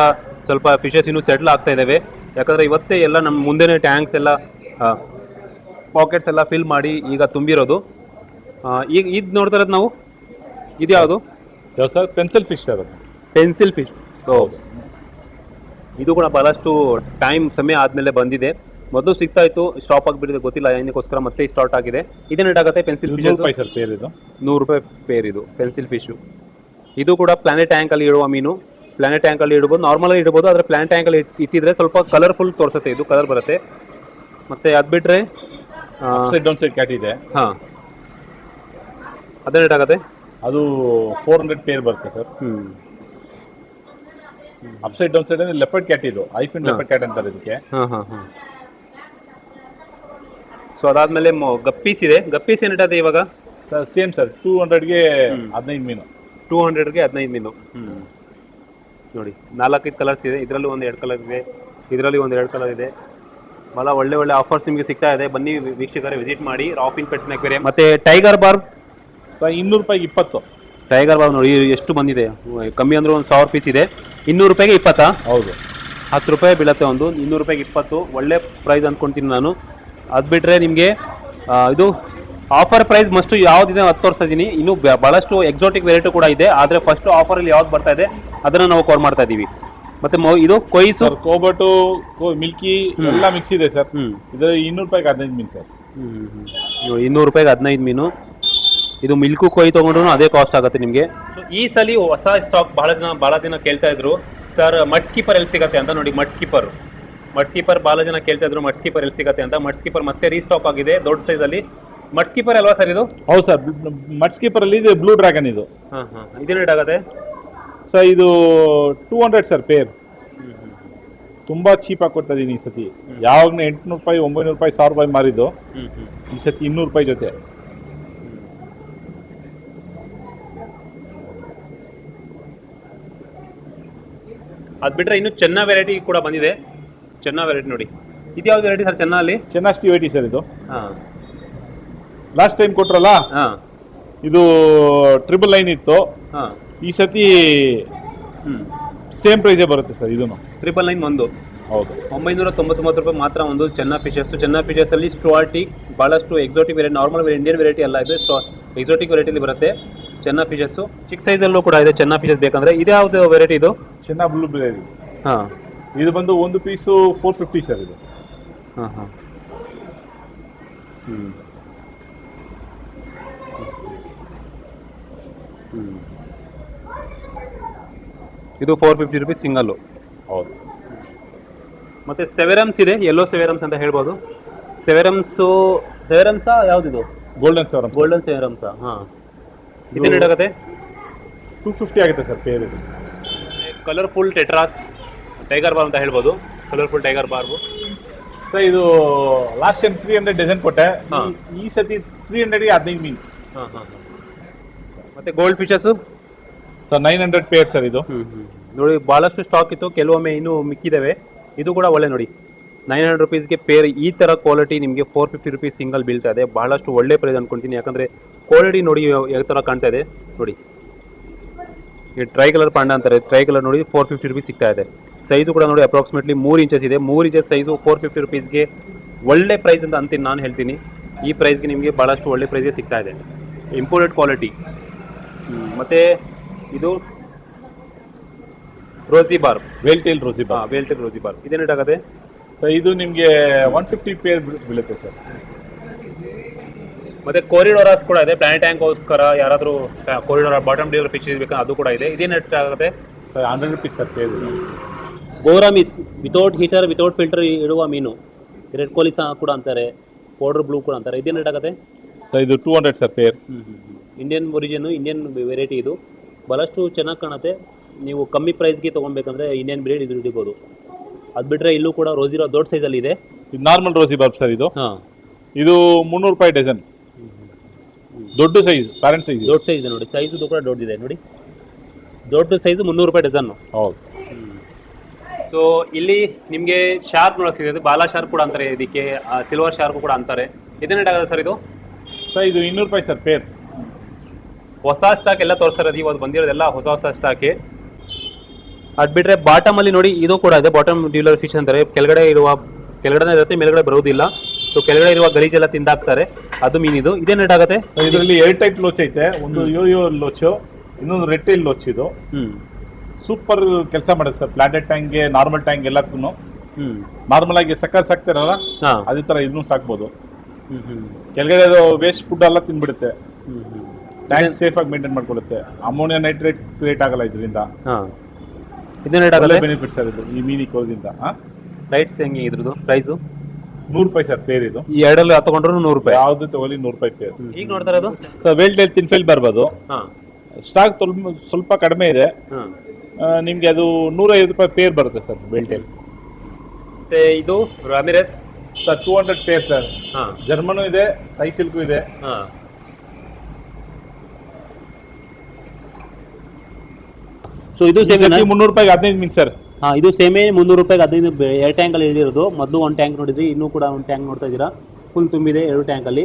Speaker 1: ಸ್ವಲ್ಪ ಫಿಶಸ್ ಇನ್ನೂ ಸೆಟ್ಲ್ ಆಗ್ತಾ ಇದ್ದಾವೆ. ಯಾಕಂದರೆ ಇವತ್ತೇ ಎಲ್ಲ ನಮ್ಮ ಮುಂದೆನೇ ಟ್ಯಾಂಕ್ಸ್ ಎಲ್ಲ ಪಾಕೆಟ್ಸ್ ಎಲ್ಲ ಫಿಲ್ ಮಾಡಿ ಈಗ ತುಂಬಿರೋದು. ಈಗ ಇದು ನೋಡ್ತಾ ಇರೋದು ನಾವು, ಇದು ಯಾವುದು?
Speaker 2: ಯಾವ ಸರ್? ಪೆನ್ಸಿಲ್ ಫಿಶ್ ಅದು,
Speaker 1: ಪೆನ್ಸಿಲ್ ಫಿಶ್. ಇದು ಕೂಡ ಭಾಳಷ್ಟು ಟೈಮ್ ಸಮಯ ಆದಮೇಲೆ ಬಂದಿದೆ. ಮೊದಲು ಸಿಗ್ತಾ ಇತ್ತು, ಸ್ಟಾಪ್ ಆಗಿಬಿಟ್ಟಿದೆ, ಗೊತ್ತಿಲ್ಲ ಏನಕ್ಕೋಸ್ಕರ ಮತ್ತೆ ಸ್ಟಾರ್ಟ್ ಆಗಿದೆ. ಇದೇನು ಆಗುತ್ತೆ ಪೆನ್ಸಿಲ್ ಫಿಶ್?
Speaker 2: 100 ರೂಪಾಯಿ ಸರ್ ಪೇರ್ ಇದು.
Speaker 1: 100 ರೂಪಾಯಿ ಪೇರ್ ಇದು ಪೆನ್ಸಿಲ್ ಫಿಶು. ಇದು ಕೂಡ ಪ್ಲಾನೆಟ್ ಟ್ಯಾಂಕಲ್ಲಿ ಇಡುವ ಮೀನು. ಪ್ಲಾನೆಟ್ ಟ್ಯಾಂಕಲ್ಲಿ ಇಡ್ಬೋದು, ನಾರ್ಮಲಾಗಿ ಇಡ್ಬೋದು, ಆದರೆ ಪ್ಲಾನೆಟ್ ಟ್ಯಾಂಕಲ್ಲಿ ಇಟ್ಟಿದ್ರೆ ಸ್ವಲ್ಪ ಕಲರ್ಫುಲ್ ತೋರಿಸುತ್ತೆ, ಇದು ಕಲರ್ ಬರುತ್ತೆ. ಮತ್ತು ಅದು ಬಿಟ್ಟರೆ
Speaker 2: ಡೌನ್ ಸೈಡ್ ಕ್ಯಾಟ್ ಇದೆ.
Speaker 1: ಹಾಂ ಅದೇ ರೇಟ್ ಆಗುತ್ತೆ.
Speaker 2: ಅದು 400 ಪೇರ್ ಬರುತ್ತೆ ಸರ್. ಅಪ್ಸೈಡ್ ಡೌನ್ ಸೈಡ್ ಅಂದ್ರೆ ಲೆಪರ್ಡ್ ಕ್ಯಾಟ್, ಇದು ಐಫಿನ್ ಲೆಪರ್ಡ್ ಕ್ಯಾಟ್ ಅಂತಾರೆ ಇದಕ್ಕೆ.
Speaker 1: ಹಾಂ ಸೊ ಅದಾದ್ಮೇಲೆ ಗಪ್ಪೀಸ್ ಇದೆ. ಗಪ್ಪೀಸ್ ಏನಿದೆ ಇವಾಗ?
Speaker 2: ಸೇಮ್ ಸರ್, 200ಗೆ 15 ಮೀನು.
Speaker 1: 200ಗೆ 15 ಮೀನು. ನೋಡಿ 4-5 ಕಲರ್ಸ್ ಇದೆ. ಇದರಲ್ಲೂ ಒಂದು 2 ಕಲರ್ ಇದೆ, ಇದರಲ್ಲಿ ಒಂದು 2 ಕಲರ್ ಇದೆ. ಭಾಳ ಒಳ್ಳೆ ಆಫರ್ಸ್ ನಿಮಗೆ ಸಿಗ್ತಾ ಇದೆ. ಬನ್ನಿ ವೀಕ್ಷಕರೇ, ವಿಸಿಟ್ ಮಾಡಿ ರಾಫಿನ್ ಪೆಟ್ಸ್ ಅಕ್ವೇರಿಯಂ. ಮತ್ತೆ ಟೈಗರ್ ಬಾರ್ಬ್
Speaker 2: ಸರ್ 200 ರೂಪಾಯಿಗೆ 20.
Speaker 1: ಟೈಗರ್ ಬಾರ್ಬ್ ನೋಡಿ ಎಷ್ಟು ಬಂದಿದೆ, ಕಮ್ಮಿ ಅಂದ್ರೆ ಒಂದು 1000 ಪೀಸ್ ಇದೆ. 200 ರೂಪಾಯಿಗೆ 20.
Speaker 2: ಹೌದು,
Speaker 1: 10 ರೂಪಾಯಿ ಬೀಳುತ್ತೆ ಒಂದು. 200 ರೂಪಾಯಿಗೆ 20 ಒಳ್ಳೆ ಪ್ರೈಸ್ ಅಂದ್ಕೊಳ್ತೀನಿ ನಾನು. ಅದು ಬಿಟ್ಟರೆ ನಿಮಗೆ ಇದು ಆಫರ್ ಪ್ರೈಸ್ ಮಸ್ಟು ಯಾವುದಿದೆ ಅದು ತೋರಿಸ್ತಾ ಇದ್ದೀನಿ. ಇನ್ನೂ ಭಾಳಷ್ಟು ಎಕ್ಸಾಟಿಕ್ ವೆರೈಟಿ ಕೂಡ ಇದೆ, ಆದರೆ ಫಸ್ಟ್ ಆಫರಲ್ಲಿ ಯಾವ್ದು ಬರ್ತಾ ಇದೆ ಅದನ್ನು ನಾವು ಕವರ್ ಮಾಡ್ತಾ ಇದ್ದೀವಿ. ಮತ್ತೆ ಇದು ಕೊಯ್ಸು,
Speaker 2: ಕೋಬಟು, ಮಿಲ್ಕಿ ಎಲ್ಲ ಮಿಕ್ಸ್ ಇದೆ ಸರ್. ಇದು 200 ರೂಪಾಯಿಗೆ 15 ಮೀನು ಸರ್.
Speaker 1: 200 ರೂಪಾಯಿಗೆ 15 ಮೀನು. ಇದು ಮಿಲ್ಕು ಕೊಯ್ ತೊಗೊಂಡ್ರು ಅದೇ ಕಾಸ್ಟ್ ಆಗುತ್ತೆ ನಿಮಗೆ. ಸೊ ಈ ಸಲ ಹೊಸ ಸ್ಟಾಕ್ ಭಾಳ ದಿನ ಕೇಳ್ತಾ ಇದ್ರು ಸರ್, ಮಡ್ಸ್ ಕೀಪರ್ ಎಲ್ಲಿ ಸಿಗುತ್ತೆ ಅಂತ. ನೋಡಿ ಮಡ್ಸ್ ಕೀಪರ್ ಭಾಳ ಜನ ಕೇಳ್ತಾ ಇದ್ರು, ಮಡ್ಸ್ ಕೀಪರ್ ಎಲ್ಲಿ ಸಿಗುತ್ತೆ ಅಂತ. ಮಡ್ಸ್ ಕೀಪರ್ ಮತ್ತೆ ರೀಸ್ಟಾಕ್ ಆಗಿದೆ ದೊಡ್ಡ ಸೈಜಲ್ಲಿ. ಮಡ್ಸ್ ಕೀಪರ್ ಅಲ್ವಾ ಸರ್ ಇದು?
Speaker 2: ಹೌದು ಸರ್, ಮಡ್ಸ್ ಕೀಪರ್ ಅಲ್ಲಿ ಇದು ಬ್ಲೂ ಡ್ರ್ಯಾಗನ್ ಇದು.
Speaker 1: ಹಾಂ ಇದೇನು ರೇಟ್ ಆಗುತ್ತೆ
Speaker 2: ಸರ್? ಇದು 200 ಸರ್ ಪೇರ್. ತುಂಬಾ ಚೀಪ್ ಆಗಿ ಕೊಡ್ತಾ ಇದೀನಿ ಈ ಸತಿ. ಯಾವಾಗಲೂ 800 ರೂಪಾಯಿ 900 ರೂಪಾಯಿ 1000 ರೂಪಾಯಿ ಮಾರಿದ್ದು, ಈ ಸತಿ 200 ರೂಪಾಯಿ ಜೊತೆ.
Speaker 1: ಅದು ಬಿಟ್ಟರೆ ಇನ್ನು ಚೆನ್ನ ವೆರೈಟಿ ಕೂಡ ಬಂದಿದೆ. ಚೆನ್ನ ವೆರೈಟಿ ನೋಡಿ, ಇದು ಯಾವ್ದು ವೆರೈಟಿ ಸರ್? ಚೆನ್ನಲ್ಲಿ
Speaker 2: ಚೆನ್ನ ಸ್ಟಿವೈಟಿ ಸರ್ ಇದು.
Speaker 1: ಹಾಂ
Speaker 2: ಲಾಸ್ಟ್ ಟೈಮ್ ಕೊಟ್ರಲ್ಲ,
Speaker 1: ಹಾಂ
Speaker 2: ಇದು 999 ಇತ್ತು.
Speaker 1: ಹಾಂ
Speaker 2: ಈ ಸತಿ ಸೇಮ್ ಪ್ರೈಸೇ ಬರುತ್ತೆ ಸರ್ ಇದನ್ನು.
Speaker 1: 999 ಒಂದು.
Speaker 2: ಹೌದು,
Speaker 1: 999 ರೂಪಾಯಿ ಮಾತ್ರ ಒಂದು ಚೆನ್ನ ಫಿಶಸ್. ಚೆನ್ನ ಫಿಶಸಲ್ಲಿ ಸ್ಟ್ರಾಟಿಕ್ ಭಾಳಷ್ಟು exotic variety, normal Indian variety ಅಲ್ಲ ಇದು, ಎಕ್ಸಾಟಿಕ್ ವೆರೈಟಿಲಿ ಬರುತ್ತೆ ಚೆನ್ನ ಫಿಶಸ್ಸು. ಚಿಕ್ಕ ಸೈಜಲ್ಲೂ ಕೂಡ ಇದೆ ಚೆನ್ನ ಫಿಶಸ್ ಬೇಕಂದ್ರೆ. ಇದು ಯಾವುದು ವೆರೈಟಿ ಇದು?
Speaker 2: ಚೆನ್ನ ಬ್ಲೂ ಬೆರಿ.
Speaker 1: ಹಾಂ
Speaker 2: ಇದು ಬಂದು ಒಂದು ಪೀಸು 450 ಸರ್ ಇದು.
Speaker 1: ಹಾಂ ಇದು 450 ರೂಪೀಸ್ ಸಿಂಗಲ್ಲು.
Speaker 2: ಹೌದು.
Speaker 1: ಮತ್ತು ಸೆವೆರಮ್ಸ್ ಇದೆ, ಯೆಲ್ಲೋ ಸೆವೆರಮ್ಸ್ ಅಂತ ಹೇಳ್ಬೋದು. ಸೆವೆರಮ್ಸಾ ಯಾವುದಿದು? ಗೋಲ್ಡನ್ ಸೆವೆರಮ್ಸಾ? ಹಾಂ ಇದೇನು ರೇಟ್ ಆಗುತ್ತೆ?
Speaker 2: 250 ಆಗುತ್ತೆ ಸರ್ ಪೇರ್ ಇದು.
Speaker 1: ಕಲರ್ಫುಲ್ ಟೆಟ್ರಾಸ್ ಟೈಗರ್ ಬಾರ್ಬ್ ಅಂತ ಹೇಳ್ಬೋದು. ಕಲರ್ಫುಲ್ ಟೈಗರ್ ಬಾರ್ಬು
Speaker 2: ಸರ್ ಇದು ಲಾಸ್ಟ್ ಟೈಮ್ 300 ಡಜನ್ ಕೊಟ್ಟೆ. ಈ ಸತಿ 300ಗೆ 15 ಮೀನು.
Speaker 1: ಹಾಂ ಮತ್ತು gold fishes
Speaker 2: sir 900 pair sir ಇದು.
Speaker 1: ನೋಡಿ ಭಾಳಷ್ಟು ಸ್ಟಾಕ್ ಇತ್ತು, ಕೆಲವೊಮ್ಮೆ ಇನ್ನೂ ಮಿಕ್ಕಿದ್ದಾವೆ. ಇದು ಕೂಡ ಒಳ್ಳೆ ನೋಡಿ 900 ರೂಪೀಸ್ಗೆ ಪೇರ್. ಈ ಥರ ಕ್ವಾಲಿಟಿ ನಿಮಗೆ 450 ರೂಪೀಸ್ ಸಿಂಗಲ್ ಬೀಳ್ತಾ ಇದೆ. ಭಾಳಷ್ಟು ಒಳ್ಳೆ ಪ್ರೈಸ್ ಅಂದ್ಕೊಳ್ತೀನಿ, ಯಾಕಂದರೆ ಕ್ವಾಲಿಟಿ ನೋಡಿ ಯಾವ ಥರ ಕಾಣ್ತಾ ಇದೆ. ನೋಡಿ ಈ ಟ್ರೈ ಕಲರ್ ಪಾಂಡ ಅಂತಾರೆ, ಟ್ರೈ ಕಲರ್ ನೋಡಿ 450 ರೂಪೀಸ್ ಸಿಗ್ತಾ ಇದೆ. ಸೈಜು ಕೂಡ ನೋಡಿ ಅಪ್ರಾಕ್ಸಿಮೇಟ್ಲಿ 3 ಇಂಚಸ್ ಇದೆ. 3 ಇಂಚಸ್ ಸೈಜು 450 ರೂಪೀಸ್ಗೆ ಒಳ್ಳೆ ಪ್ರೈಸ್ ಅಂತ ಅಂತೀನಿ ನಾನು ಹೇಳ್ತೀನಿ. ಈ ಪ್ರೈಸ್ಗೆ ನಿಮಗೆ ಭಾಳಷ್ಟು ಒಳ್ಳೆ ಪ್ರೈಸ್ಗೆ ಸಿಗ್ತಾ ಇದೆ, ಇಂಪೋರ್ಟೆಡ್ ಕ್ವಾಲಿಟಿ. ಮತ್ತು ಇದು ರೋಸಿ ಬಾರ್ಬ್,
Speaker 2: ವೇಲ್ಟೇಲ್ ರೋಸಿ ಬಾರ್ಬ್.
Speaker 1: ವೇಲ್ಟೇಲ್ ರೋಸಿ ಬಾರ್ಬ್ ಇದೇನು ರೇಟ್ ಆಗುತ್ತೆ?
Speaker 2: ಇದು ನಿಮಗೆ 150 ಪೇರ್ ಬೀಳುತ್ತೆ ಸರ್.
Speaker 1: ಮತ್ತು ಕೋರಿಡೋರಾಸ್ ಕೂಡ ಇದೆ, ಪ್ಲಾನೆಟ್ ಟ್ಯಾಂಕ್ಗೋಸ್ಕರ ಯಾರಾದರೂ ಕೋರಿಡೋರ ಬಾಟಮ್ ಡಿಲಿವರಿ ಫಿಶ್ ಇರಬೇಕು ಅದು ಕೂಡ ಇದೆ. ಇದೇನು ರೇಟ್ ಆಗುತ್ತೆ
Speaker 2: sir? 100 rupees sir pair.
Speaker 1: Gouramis without heater without filter ಇಡುವ ಮೀನು, ರೆಡ್ ಕೋಲಿ ಸಹ ಕೂಡ ಅಂತಾರೆ, ಪೌಡರ್ ಬ್ಲೂ ಕೂಡ ಅಂತಾರೆ. ಇದೇನು ರೇಟ್ ಆಗುತ್ತೆ
Speaker 2: ಸರ್? ಇದು 200 sir pair.
Speaker 1: Indian origin, Indian variety. ಇದು ಭಾಳಷ್ಟು ಚೆನ್ನಾಗಿ ಕಾಣುತ್ತೆ. ನೀವು ಕಮ್ಮಿ ಪ್ರೈಸ್ಗೆ ತೊಗೊಬೇಕಂದ್ರೆ ಇಂಡಿಯನ್ ಬ್ರೀಡ್ ಇದು ಹಿಡಿಬೋದು. ಅದು ಬಿಟ್ಟರೆ ಇಲ್ಲೂ ಕೂಡ ರೋಸಿರೋ ದೊಡ್ಡ ಸೈಜಲ್ಲಿ ಇದೆ.
Speaker 2: ಇದು ನಾರ್ಮಲ್ ರೋಸಿ ಬಾರ್ಬ್ ಸರ್ ಇದು.
Speaker 1: ಹಾಂ
Speaker 2: ಇದು 300 ರೂಪಾಯಿ ಡಜನ್. ದೊಡ್ಡ ಸೈಜ್, ಪ್ಯಾರೆಂಟ್ ಸೈಜ್,
Speaker 1: ದೊಡ್ಡ ಸೈಜ್ ಇದೆ ನೋಡಿ. ಸೈಜು ಕೂಡ ದೊಡ್ಡದಿದೆ ನೋಡಿ, ದೊಡ್ಡ ಸೈಜು 300 ರೂಪಾಯಿ ಡಜನ್ನು.
Speaker 2: ಹೌದು.
Speaker 1: ಸೊ ಇಲ್ಲಿ ನಿಮಗೆ ಶಾರ್ಕ್ ನೋಡಕ್ ಸಿಗುತ್ತೆ, ಬಾಲಾ ಶಾರ್ಕ್ ಕೂಡ ಅಂತಾರೆ ಇದಕ್ಕೆ, ಸಿಲ್ವರ್ ಶಾರ್ಕ್ ಕೂಡ ಅಂತಾರೆ. ಇದೇನು ರೇಟ್ ಆಗುತ್ತೆ ಸರ್ ಇದು?
Speaker 2: ಸರ್ ಇದು 200 ರೂಪಾಯಿ ಸರ್ ಪೇರ್.
Speaker 1: ಹೊಸ ಸ್ಟಾಕ್ ಎಲ್ಲ ತೋರಿಸಿರೋದು, ಇವತ್ತು ಬಂದಿರೋದೆಲ್ಲ ಹೊಸ ಸ್ಟಾಕೆ. ಅದು ಬಿಟ್ಟರೆ ಬಾಟಮಲ್ಲಿ ನೋಡಿ ಇದು ಕೂಡ ಇದೆ, ಬಾಟಮ್ ಡ್ಯೂಲರ್ ಫಿಶ್ ಅಂತಾರೆ. ಕೆಳಗಡೆ ಇರುತ್ತೆ, ಮೇಲ್ಗಡೆ ಬರೋದಿಲ್ಲ. ಸೊ ಕೆಳಗಡೆ ಇರುವ ಗಲೀಜೆಲ್ಲ ತಿಂದಾಕ್ತಾರೆ, ಅದು ಮೀನಿದು. ಇದೇನು ರೇಟ್ ಆಗುತ್ತೆ?
Speaker 2: ಇದರಲ್ಲಿ 2 ಟೈಪ್ ಲೋಚ್ ಐತೆ. ಒಂದು ಯೋಯೋ ಲೋಚು, ಇನ್ನೊಂದು ರೆಡ್ ಟೈಲ್ ಲೋಚ್. ಇದು ಸೂಪರ್ ಕೆಲಸ ಮಾಡುತ್ತೆ ಸರ್, ಪ್ಲಾಟೆಡ್ ಟ್ಯಾಂಕ್ಗೆ, ನಾರ್ಮಲ್ ಟ್ಯಾಂಕ್ ಎಲ್ಲಕ್ಕೂ. ನಾರ್ಮಲ್ ಆಗಿ ಸಕ್ಕರ್ ಸಾಕ್ತಿರಲ್ಲ ಅದೇ ತರ ಇದನ್ನು ಸಾಕ್ಬೋದು. ಕೆಳಗಡೆ ವೇಸ್ಟ್ ಫುಡ್ ಎಲ್ಲ ತಿನ್ಬಿಡುತ್ತೆ. ಟ್ಯಾಂಕ್ ಸೇಫ್ ಆಗಿ ಮೇಂಟೈನ್ ಮಾಡ್ಕೊಳ್ಳುತ್ತೆ. ಅಮೋನಿಯಾ ನೈಟ್ರೇಟ್ ಕ್ರಿಯೇಟ್ ಆಗಲ್ಲ ಇದರಿಂದ. ಬೆನಿಫಿಟ್ ಸರ್ ಇದು ಈ ಮೀನಿಗೆ ಹೋಗೋದ್ರಿಂದ.
Speaker 1: ರೈಟ್ಸ್ ಹೆಂಗೆ ಇದ್ರದ್ದು ಪ್ರೈಸು?
Speaker 2: 100 ರೂಪಾಯಿ ಸರ್ ಪೇರ್ ಇದು.
Speaker 1: ಈ ಎರಡಲ್ಲಿ ತಗೊಂಡ್ರು 100 ರೂಪಾಯಿ.
Speaker 2: ಯಾವ್ದು ತಗೊಳ್ಳಿ 100 ರೂಪಾಯಿ ಪೇರ್.
Speaker 1: ಈಗ ನೋಡ್ತಾ ಇರೋದು
Speaker 2: ಸರ್ ವೇಲ್ ಟೈಲ್ ತಿನ್ಫೈಲ್ ಬರ್ಬೋದು. ಸ್ಟಾಕ್ ಸ್ವಲ್ಪ ಕಡಿಮೆ ಇದೆ. ನಿಮ್ಗೆ ಅದು 150 ರೂಪಾಯಿ ಪೇರ್ ಬರುತ್ತೆ ಸರ್ ವೇಲ್ ಟೈಲ್.
Speaker 1: ಮತ್ತೆ ಇದು Ramirez
Speaker 2: sir 200 pair sir. German ಇದೆ, ಟೈ ಸಿಲ್ಕು ಇದೆ.
Speaker 3: ಸೊ ಇದು ಸೇಮ್
Speaker 2: 300 ರೂಪಾಯಿಗೆ 15 ಮೀನ್ ಸರ್.
Speaker 3: ಇದು ಸೇಮೇ 300 ರೂಪಾಯಿಗೆ 15 2 ಟ್ಯಾಂಕಲ್ಲಿ ಇಳಿರೋದು. ಮೊದಲು 1 ಟ್ಯಾಂಕ್ ನೋಡಿದ್ರಿ, ಇನ್ನೂ ಕೂಡ 1 ಟ್ಯಾಂಕ್ ನೋಡ್ತಾ ಇದ್ದೀರಾ. ಫುಲ್ ತುಂಬಿದೆ 2 ಟ್ಯಾಂಕಲ್ಲಿ.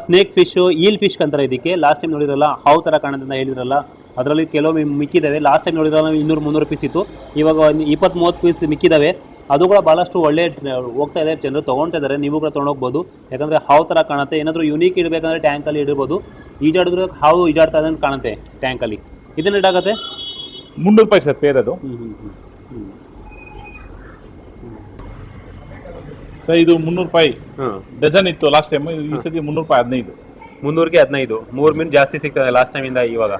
Speaker 3: ಸ್ನೇಕ್ ಫಿಶು, ಈಲ್ ಫಿಶ್ ಅಂತಾರೆ ಇದಕ್ಕೆ. ಲಾಸ್ಟ್ ಟೈಮ್ ನೋಡಿದ್ರಲ್ಲ ಹಾವು ಥರ ಕಾಣುತ್ತೆ ಅಂತ ಹೇಳಿದ್ರಲ್ಲ, ಅದರಲ್ಲಿ ಕೆಲವು ಮಿಕ್ಕಿದ್ದಾವೆ. ಲಾಸ್ಟ್ ಟೈಮ್ ನೋಡಿದ್ರಲ್ಲ 200-300 ಪೀಸ್ ಇತ್ತು, ಇವಾಗ 20-30 ಪೀಸ್ ಮಿಕ್ಕಿದ್ದಾವೆ. ಅದು ಕೂಡ ಭಾಳಷ್ಟು ಒಳ್ಳೆ ಹೋಗ್ತಾ ಇದೆ, ಜನರು ತೊಗೊಳ್ತಾ ಇದ್ದಾರೆ. ನೀವು ಕೂಡ ತೊಗೊಂಡೋಗ್ಬೋದು, ಯಾಕಂದರೆ ಹಾವು ಥರ ಕಾಣುತ್ತೆ. ಏನಾದರೂ ಯುನೀಕ್ ಇಡಬೇಕಂದ್ರೆ ಟ್ಯಾಂಕಲ್ಲಿ ಇಡಿರ್ಬೋದು. ಈಜಾಡಿದ್ರೆ ಹಾವು ಈಜಾಡ್ತಾ ಇದೆ ಅಂತ ಕಾಣುತ್ತೆ ಟ್ಯಾಂಕಲ್ಲಿ. ಇದನ್ನ ಇಡಾಗತ್ತೆ
Speaker 2: 300 ರೂಪಾಯಿ ಸರ್ ಪೇರ್ ಅದು. ಸರ್ ಇದು 300 ರೂಪಾಯಿ ಡಜನ್ ಇತ್ತು ಲಾಸ್ಟ್ ಟೈಮ್. ಈ ಸತಿ 300 ರೂಪಾಯಿ 15.
Speaker 1: 300ಗೆ 15. 3 ಮೀನು ಜಾಸ್ತಿ ಸಿಗ್ತದೆ ಲಾಸ್ಟ್ ಟೈಮಿಂದ ಇವಾಗ.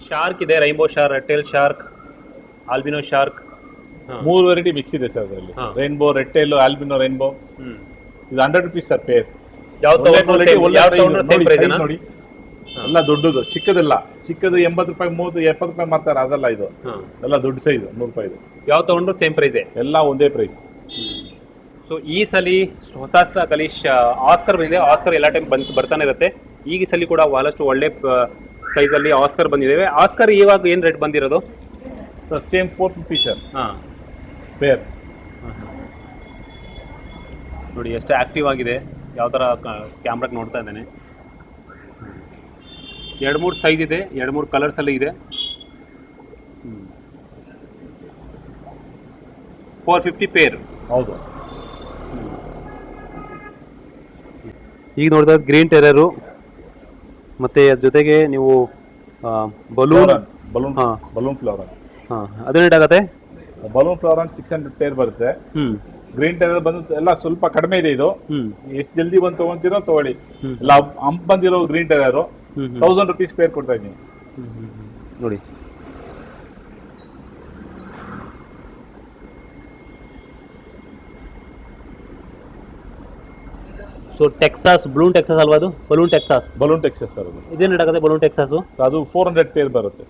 Speaker 1: ಶಾರ್ಕ್ ಇದೆ, rainbow shark, red tail shark, albino shark.
Speaker 2: 3 variety mix ಇದೆ ಸರ್ ಅದರಲ್ಲಿ. Rainbow, red tail, albino, rainbow. ಇದು 100 ರೂಪೀಸ್ ಸರ್ ಪೇರ್. ನೋಡಿ ಎಲ್ಲ ದೊಡ್ಡದು, ಚಿಕ್ಕದಲ್ಲ. ಚಿಕ್ಕದು 80 ರೂಪಾಯಿ, 30, 70 ರೂಪಾಯಿ ಮಾಡ್ತಾರೆ, ಅದಲ್ಲ ಇದು. ಎಲ್ಲ ದೊಡ್ಡ ಸೈಜ್ 100 ರೂಪಾಯಿ.
Speaker 1: ಯಾವ ತಗೊಂಡ್ರು ಸೇಮ್ ಪ್ರೈಸೇ,
Speaker 2: ಎಲ್ಲ ಒಂದೇ ಪ್ರೈಸ್.
Speaker 1: ಸೊ ಈ ಸಲ ಹೊಸ ಸ್ಟಾಕಲ್ಲಿ ಆಸ್ಕರ್ ಬಂದಿದೆ. ಆಸ್ಕರ್ ಎಲ್ಲ ಟೈಮ್ ಬರ್ತಾನೆ ಇರುತ್ತೆ. ಈಗ ಸಲ ಕೂಡ ಬಹಳಷ್ಟು ಒಳ್ಳೆ ಸೈಜಲ್ಲಿ ಆಸ್ಕರ್ ಬಂದಿದ್ದೇವೆ. ಆಸ್ಕರ್ ಇವಾಗ ಏನು ರೇಟ್ ಬಂದಿರೋದು
Speaker 2: ಸರ್? Same 450 sir peer.
Speaker 1: ನೋಡಿ ಎಷ್ಟು ಆಕ್ಟಿವ್ ಆಗಿದೆ, ಯಾವ ಥರ ಕ್ಯಾಮ್ರಾಗೆ ನೋಡ್ತಾ ಇದ್ದೇನೆ. 2-3 ಸೈಜ್ ಇದೆ, 2-3 ಕಲರ್ಸಲ್ಲಿ ಇದೆ. 450 ಪೇರ್.
Speaker 2: ಹೌದು.
Speaker 1: ಈಗ ನೋಡಿದ ಗ್ರೀನ್ ಟೆರರು, ಮತ್ತೆ ಅದ್ರ ಜೊತೆಗೆ ನೀವು ಬಲೂನ್
Speaker 2: ಫ್ಲವರ್.
Speaker 1: ಅದೇನು ರೇಟ್ ಆಗುತ್ತೆ?
Speaker 2: ಬಲೂನ್ ಫ್ಲವರ್ 600 ಪೇರ್ ಬರುತ್ತೆ. ಗ್ರೀನ್ ಟೆರರ್ ಬಂದು ಎಲ್ಲ ಸ್ವಲ್ಪ ಕಡಿಮೆ ಇದೆ. ಇದು ಎಷ್ಟು ಜಲ್ದಿ ಬಂದು ತಗೊಂತೀರೋ ತಗೊಳ್ಳಿ. ಎಲ್ಲ ಹಂಪ್ ಬಂದಿರೋ ಗ್ರೀನ್ ಟೆರರ್ 1000 ರೂಪೀಸ್ ಪೇರ್ ಕೊಡ್ತಾ ಇದ್ದೀನಿ
Speaker 1: ನೋಡಿ.
Speaker 3: ಸೊ ಟೆಕ್ಸಾಸ್, ಬಲೂನ್ ಟೆಕ್ಸಾಸ್ ಅಲ್ವಾ ಅದು? ಬಲೂನ್ ಟೆಕ್ಸಾಸ್
Speaker 2: ಸರ್ ಅದು.
Speaker 3: ಇದೇನು ರೇಟ್ ಆಗುತ್ತೆ ಬಲೂನ್ ಟೆಕ್ಸಾಸು?
Speaker 2: ಅದು 400 ಪೇರ್ ಬರುತ್ತೆ.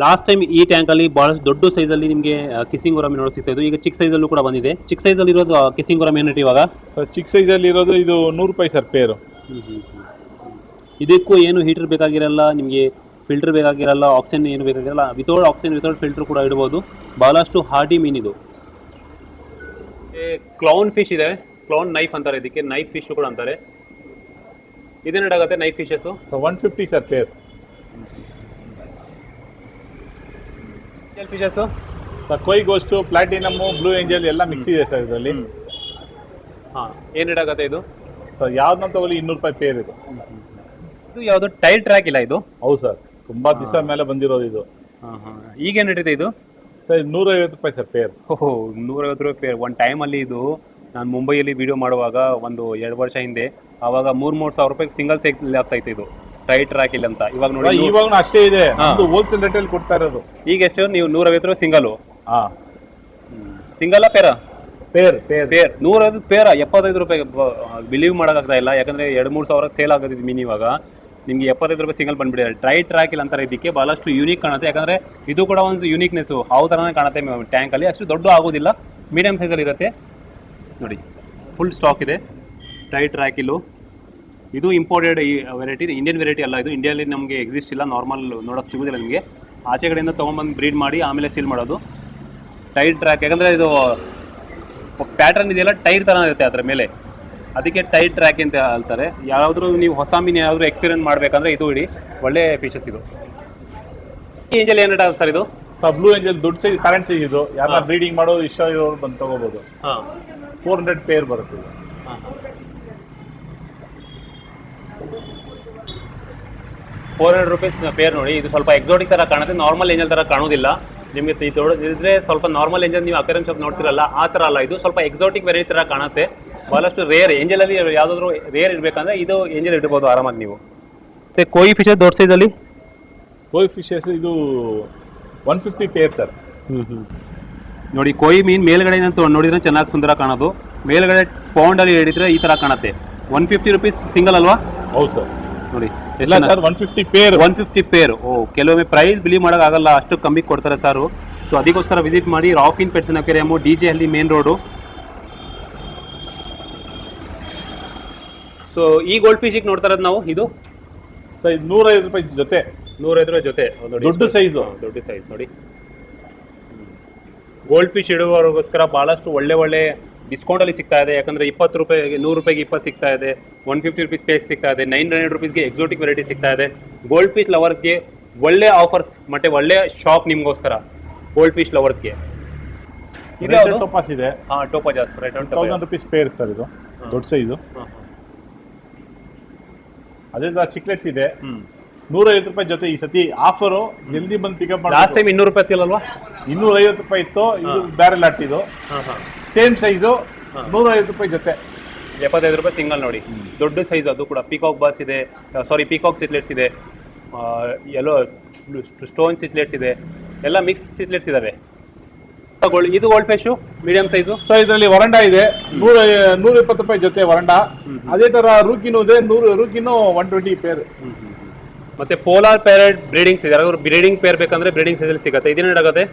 Speaker 3: ಲಾಸ್ಟ್ ಟೈಮ್ ಈ ಟ್ಯಾಂಕಲ್ಲಿ ಭಾಳಷ್ಟು ದೊಡ್ಡ ಸೈಜಲ್ಲಿ ನಿಮಗೆ ಕಿಸಿಂಗ್ ವರಾಮಿ ನೋಡೋಕೆ ಸಿಗ್ತಾ ಇದ್ದು. ಈಗ ಚಿಕ್ಕ ಸೈಜಲ್ಲೂ ಕೂಡ ಬಂದಿದೆ. ಚಿಕ್ಕ ಸೈಜಲ್ಲಿ ಇರೋದು ಕಿಸಿಂಗ್ ವರಾಮಿ ಏನು ರೇಟ್ ಇವಾಗ?
Speaker 2: ಸರ್ ಚಿಕ್ಕ ಸೈಜಲ್ಲಿ ಇರೋದು ಇದು 100 ರೂಪಾಯಿ ಸರ್ ಪೇರು.
Speaker 3: ಇದಕ್ಕೂ ಏನು ಹೀಟರ್ ಬೇಕಾಗಿರಲ್ಲ, ನಿಮಗೆ ಫಿಲ್ಟರ್ ಬೇಕಾಗಿರಲ್ಲ, ಆಕ್ಸಿಜನ್ ಏನು ಬೇಕಾಗಿರಲ್ಲ. ವಿತೌಟ್ ಆಕ್ಸಿಜನ್, ವಿತೌಟ್ ಫಿಲ್ಟರ್ ಕೂಡ ಇಡ್ಬೋದು. ಭಾಳಷ್ಟು ಹಾರ್ಡಿ ಮೀನಿದು.
Speaker 1: ಕ್ಲೌನ್ ಫಿಶ್ ಇದೆ, ಕ್ಲೌನ್ ನೈಫ್ ಅಂತಾರೆ ಇದಕ್ಕೆ, ನೈಫ್ ಫಿಶ್ ಕೂಡ ಅಂತಾರೆ. ಇದೇನು ರೇಟ್ ಆಗುತ್ತೆ knife fishes?
Speaker 2: 150 sir pair.
Speaker 1: Fishes
Speaker 2: sir koi ghost, platinum, blue angel ಎಲ್ಲ ಮಿಕ್ಸ್ ಇದೆ ಸರ್ ಇದರಲ್ಲಿ.
Speaker 1: ಏನು ರೇಟ್ ಆಗುತ್ತೆ ಇದು?
Speaker 2: ಸರ್ ಯಾವ್ದನ್ನ ತಗೊಳ್ಳಿ 200 ರೂಪಾಯಿ ಪೇರ್ ಇದು.
Speaker 1: ಇದು ಯಾವುದು ಟೈಲ್ ಟ್ರ್ಯಾಕ್ ಇಲ್ಲ ಇದು?
Speaker 2: ಹೌದು ಸರ್, ತುಂಬಾ ದಿವಸ ಮೇಲೆ ಬಂದಿರೋದು ಇದು.
Speaker 1: ಈಗೇನು ರೇಟ್ ಇದೆ ಇದು?
Speaker 2: ಸರ್ 150 ರೂಪಾಯಿ ಸರ್ ಪೇರ್.
Speaker 1: ಓಹೋ 150 ರೂಪಾಯಿ ಪೇರ್. ಒಂದು ಟೈಮಲ್ಲಿ ಇದು ನಾನು ಮುಂಬೈಯಲ್ಲಿ ವಿಡಿಯೋ ಮಾಡುವಾಗ ಒಂದು 2 ವರ್ಷ ಹಿಂದೆ, ಆವಾಗ 3-3 ಸಾವಿರ ರೂಪಾಯಿ ಸಿಂಗಲ್ ಸೇಲ್ ಆಗ್ತಾ ಇತ್ತು ಇದು, ಟೈಟ್ ಟ್ರ್ಯಾಕ್ ಇಲ್ಲ ಅಂತ. ಇವಾಗ ನೋಡಿ
Speaker 2: ಇವಾಗ ಅಷ್ಟೇ ಇದೆ, ಹೋಲ್ಸೇಲ್ ರೇಟಲ್ಲಿ ಕೊಡ್ತಾ ಇರೋದು.
Speaker 1: ಈಗ ಎಷ್ಟು ನೀವು? 150 ರೂಪಾಯಿ ಸಿಂಗಲ್.
Speaker 2: ಸಿಂಗಲ್
Speaker 1: ಪೇರಾ?
Speaker 2: ಪೇರ್
Speaker 1: 150 ಪೇರ 75 ರೂಪಾಯಿ. ಬಿಲೀವ್ ಮಾಡೋಕ್ಕಾಗ್ತಾ ಇಲ್ಲ, ಯಾಕಂದರೆ 2-3 ಸಾವಿರಕ್ಕೆ ಸೇಲ್ ಆಗೋದಿದ್ದು ಮೀನು. ಇವಾಗ ನಿಮಗೆ 75 ರೂಪಾಯಿ ಸಿಂಗಲ್ ಬಂದ್ಬಿಟ್ಟಿದೆ. ಟೈಟ್ ಟ್ರ್ಯಾಕ್ ಇಲ್ಲ ಅಂತಾರೆ ಇದಕ್ಕೆ. ಭಾಳಷ್ಟು ಯೂನಿಕ್ ಕಾಣುತ್ತೆ, ಯಾಕಂದರೆ ಇದು ಕೂಡ ಒಂದು ಯೂನಿಕ್ನೆಸ್ಸು. ಹಾವು ಥರನೇ ಕಾಣುತ್ತೆ ಟ್ಯಾಂಕಲ್ಲಿ. ಅಷ್ಟು ದೊಡ್ಡ ಆಗೋದಿಲ್ಲ, ಮೀಡಿಯಮ್ ಸೈಜಲ್ಲಿ ಇರುತ್ತೆ ನೋಡಿ. ಫುಲ್ ಸ್ಟಾಕ್ ಇದೆ ಟೈಟ್ ಟ್ರ್ಯಾಕ್ ಇಲ್ಲು. ಇದು ಇಂಪೋರ್ಟೆಡ್ ವೆರೈಟಿ, ಇಂಡಿಯನ್ ವೆರೈಟಿ ಅಲ್ಲ ಇದು. ಇಂಡಿಯಾದಲ್ಲಿ ನಮಗೆ ಎಕ್ಸಿಸ್ಟ್ ಇಲ್ಲ, ನಾರ್ಮಲ್ ನೋಡೋಕ್ಕೆ ಸಿಗೋದಿಲ್ಲ ನಿಮಗೆ.
Speaker 3: ಆಚೆ ಕಡೆಯಿಂದ ತೊಗೊಂಬಂದು ಬ್ರೀಡ್ ಮಾಡಿ ಆಮೇಲೆ ಸೀಲ್ ಮಾಡೋದು. ಟೈರ್ ಟ್ರ್ಯಾಕ್, ಯಾಕಂದರೆ ಇದು ಪ್ಯಾಟ್ರನ್ ಇದೆಯಲ್ಲ ಟೈರ್ ಥರ ಇರುತ್ತೆ ಅದರ ಮೇಲೆ, ಅದಕ್ಕೆ ಟೈರ್ ಟ್ರ್ಯಾಕ್ ಅಂತ ಹೇಳ್ತಾರೆ. ಯಾರಾದರೂ ನೀವು ಹೊಸ ಮೀನು ಯಾರಾದರೂ ಎಕ್ಸ್ಪೀರಿಯನ್ಸ್ ಮಾಡಬೇಕಂದ್ರೆ ಇದು ಇಡಿ, ಒಳ್ಳೆ ಫಿಶಸ್ ಇದು. ಈ ಏಂಜಲ್ ಏನು ರೇಟ್ ಆಗುತ್ತೆ ಸರ್ ಇದು?
Speaker 2: ಬ್ಲೂ ಏಂಜಲ್ ದೊಡ್ಡ ಸೈಜ್ ಕರೆಂಟ್ ಸೈಜ್ ಇದು, ಯಾರನ್ನ ಬ್ರೀಡಿಂಗ್ ಮಾಡೋದು ಇಷ್ಟ ಇರೋರು ಬಂದು ತಗೋಬಹುದು.
Speaker 3: ಹಾಂ,
Speaker 2: 400 ಪೇರ್ ಬರುತ್ತೆ ಇದು.
Speaker 3: ಹಾಂ, 400 ರುಪೀಸ್ ಪೇರ್. ನೋಡಿ ಇದು ಸ್ವಲ್ಪ ಎಕ್ಸಾಟಿಕ್ ಥರ ಕಾಣುತ್ತೆ, ನಾರ್ಮಲ್ ಏಂಜಲ್ ಥರ ಕಾಣೋದಿಲ್ಲ ನಿಮಗೆ. ಇದ್ರೆ ಸ್ವಲ್ಪ ನಾರ್ಮಲ್ ಏಂಜಲ್ ನೀವು ಅಕ್ವೇರಿಯಂ ಶಾಪ್ ನೋಡ್ತಿರಲ್ಲ ಆ ಥರ ಅಲ್ಲ, ಇದು ಸ್ವಲ್ಪ ಎಕ್ಸಾಟಿಕ್ ವೆರೈಟಿ ಥರ ಕಾಣುತ್ತೆ. ಭಾಳಷ್ಟು ರೇರ್ ಏಂಜಲಲ್ಲಿ ಯಾವುದಾದ್ರೂ ರೇರ್ ಇರಬೇಕಂದ್ರೆ ಇದು ಏಂಜಲ್ ಇಡ್ಬೋದು ಆರಾಮಾಗಿ ನೀವು. ಮತ್ತು ಕೋಯಿ ಫಿಶಸ್ ದೊಡ್ಡ ಸೈಜಲ್ಲಿ
Speaker 2: ಕೋಯಿ ಫಿಶಸ್ ಇದು 150 ಪೇರ್ ಸರ್.
Speaker 3: ನೋಡಿ ಕೋಯಿ ಮೀನು ಮೇಲ್ಗಡೆ ನೋಡಿದ್ರೆ ಚೆನ್ನಾಗಿ ಸುಂದರ ಕಾಣೋದು, ಮೇಲ್ಗಡೆ ಪೌಂಡಲ್ಲಿ ಹಿಡಿದ್ರೆ ಈ ಥರ ಕಾಣುತ್ತೆ. 150 ರುಪೀಸ್ ಸಿಂಗಲ್ ಅಲ್ವಾ?
Speaker 2: ಹೌದು ಸರ್.
Speaker 3: ನೋಡಿ
Speaker 2: ಇಲ್ಲ ಸರ್, 150 ಪೇರ್.
Speaker 3: 150 ಪೇರ್. ಕೆಲವೊಮ್ಮೆ ಪ್ರೈಸ್ ಬಿಲೀವ್ ಮಾಡೋಕ್ಕಾಗಲ್ಲ, ಅಷ್ಟು ಕಮ್ಮಿ ಕೊಡ್ತಾರೆ ಸಾರು. ಸೊ ಅದಕ್ಕೋಸ್ಕರ ವಿಸಿಟ್ ಮಾಡಿ ರಾಫಿನ್ ಪೆಟ್ಸ್ ಅಕ್ವೇರಿಯಮ್, DJ ಹಳ್ಳಿ ಮೇನ್ ರೋಡು. ಸೊ ಈ ಗೋಲ್ಡ್ ಫಿಶಿಗೆ ನೋಡ್ತಾ ಇರೋದು ನಾವು, ಇದು
Speaker 2: ಸರ್ ಇದು 150 ರೂಪಾಯಿ ಜೊತೆ.
Speaker 3: 150 ರೂಪಾಯಿ ಜೊತೆ.
Speaker 2: ದೊಡ್ಡ ಸೈಜು,
Speaker 3: ದೊಡ್ಡ ಸೈಜ್ ನೋಡಿ. ಗೋಲ್ಡ್ ಫಿಶ್ ಇಡುವವರಿಗೋಸ್ಕರ ಭಾಳಷ್ಟು ಒಳ್ಳೆ ಡಿಸ್ಕೌಂಟಲ್ಲಿ ಸಿಗ್ತಾ ಇದೆ. ಯಾಕಂದರೆ 20 ರೂಪಾಯಿಗೆ 100 ರೂಪಾಯಿಗೆ 20 ಸಿಗ್ತಾ ಇದೆ, 150 ರುಪೀಸ್ ಪೇಸ್ ಸಿಗ್ತಾ ಇದೆ, 900 ರುಪೀಸ್ಗೆ ಎಕ್ಸಾಟಿಕ್ ವೆರೈಟಿ ಸಿಗ್ತಾ ಇದೆ. ಗೋಲ್ಡ್ ಫಿಶ್ ಲವರ್ಸ್ಗೆ ಒಳ್ಳೆ ಆಫರ್ಸ್ ಮತ್ತು ಒಳ್ಳೆ ಶಾಪ್ ನಿಮಗೋಸ್ಕರ, ಗೋಲ್ಡ್ ಫಿಶ್ ಲವರ್ಸ್ಗೆ.
Speaker 2: ಇದು ಟೋಪಾಸ್ ಇದೆ.
Speaker 3: ಹಾಂ, ಟೋಪಾಜಾಸ್ ರೈಟ್.
Speaker 2: 1000 ರುಪೀಸ್ ಪೇರ್ ಸರ್ ಇದು, ದೊಡ್ಡ ಸೈಜು. ಅದರಿಂದ ಚಿಕ್ಲೆಟ್ಸ್ ಇದೆ. 150 ರೂಪಾಯಿ ಜೊತೆ. ಈ ಸತಿ ಆಫರು, ಜಲ್ದಿ ಬಂದು ಪಿಕಪ್ ಮಾಡಿ.
Speaker 3: ಲಾಸ್ಟ್ ಟೈಮ್ 200 ರೂಪಾಯಿ ಇತ್ತಿಲ್ಲಲ್ವಾ?
Speaker 2: 250 ರೂಪಾಯಿ ಇತ್ತು. ಇದು ಬ್ಯಾರೆಲ್ ಆಟ್ ಇದು, ಸೇಮ್ ಸೈಜು, 150 ರೂಪಾಯಿ ಜೊತೆ.
Speaker 3: 75 ರೂಪಾಯಿ ಸಿಂಗಲ್. ನೋಡಿ ದೊಡ್ಡ ಸೈಜ್, ಅದು ಕೂಡ ಪಿಕಾಕ್ ಬಾಸ್ ಇದೆ, ಪಿಕಾಕ್ ಸಿಟ್ಲೆಟ್ಸ್ ಇದೆ, ಎಲ್ಲೋ ಸ್ಟೋನ್ ಸಿಟ್ಲೆಟ್ಸ್ ಇದೆ, ಎಲ್ಲ ಮಿಕ್ಸ್ ಸಿಟ್ಲೆಟ್ಸ್ ಇದಾವೆ. ಇದು gold fish medium size.
Speaker 2: So ಇದರಲ್ಲಿ ವರಂಡಾ ಇದೆ, 120 ರೂಪಾಯಿ ಜೊತೆ ವರಂಡಾ. ಅದೇ ತರ ರೂಕಿನೂ ಇದೆ, ರೂಕಿನೂ 120 ಪೇರ್.
Speaker 3: ಮತ್ತೆ ಪೋಲಾರ್ ಪ್ಯಾರೆಟ್ ಬ್ರೀಡಿಂಗ್ಸ್ ಇದೆ. ಯಾರಾದ್ರೂ ಬ್ರೀಡಿಂಗ್ ಪೇರ್ ಬೇಕಂದ್ರೆ ಬ್ರೀಡಿಂಗ್ ಸೈಜಲ್ಲಿ ಸಿಗುತ್ತೆ. ಇದೇನಾಗುತ್ತೆ